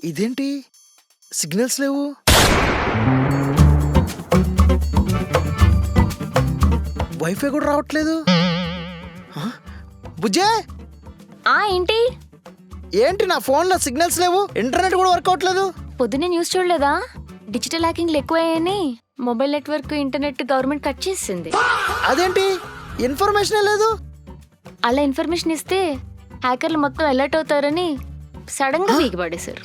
ఇదేంటి సిగ్నల్స్ లేవు? వైఫై కూడా రావట్లేదు. బుజ్జే ఏంటి ఏంటి నా ఫోన్లో సిగ్నల్స్ లేవు, ఇంటర్నెట్ కూడా వర్క్ అవట్లేదు. పొద్దున్నే న్యూస్ చూడలేదా? డిజిటల్ హ్యాకింగ్లు ఎక్కువయ్యాయని mobile network internet government cut చేసింది. అదేంటి ఇన్ఫర్మేషన్ లేదు? అలా ఇన్ఫర్మేషన్ ఇస్తే హ్యాకర్లు మొత్తం అలర్ట్ అవుతారని సడన్ గా వీక్ పడేశారు.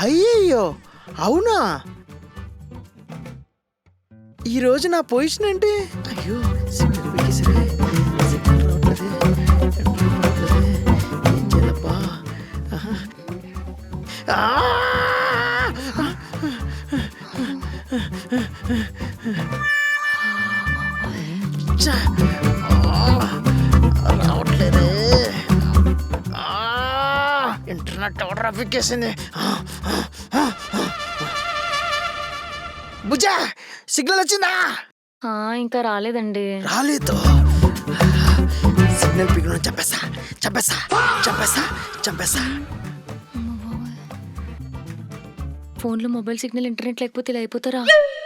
అయ్యయ్యో అవునా? ఈ రోజు నా పొజిషన్ ఏంటి? అయ్యో సిగ్నల్ పెట్టేసరే, సిగ్నల్ రావట్లేదే, ఏం చేయాలబ్బా? రావట్లేదే, ఇంటర్నెట్ ట్రాఫిక్ వేసింది. బుజ్జా సిగ్నల్ వచ్చిందా? ఇంకా రాలేదండి. రాలేదు. సిగ్నల్ పిగ్నల్ చంపేస్తా చంపేస్తా చంపేస్తా చంపేస్తా. ఫోన్లో మొబైల్ సిగ్నల్ ఇంటర్నెట్ లేకపోతే ఇలా అయిపోతారా?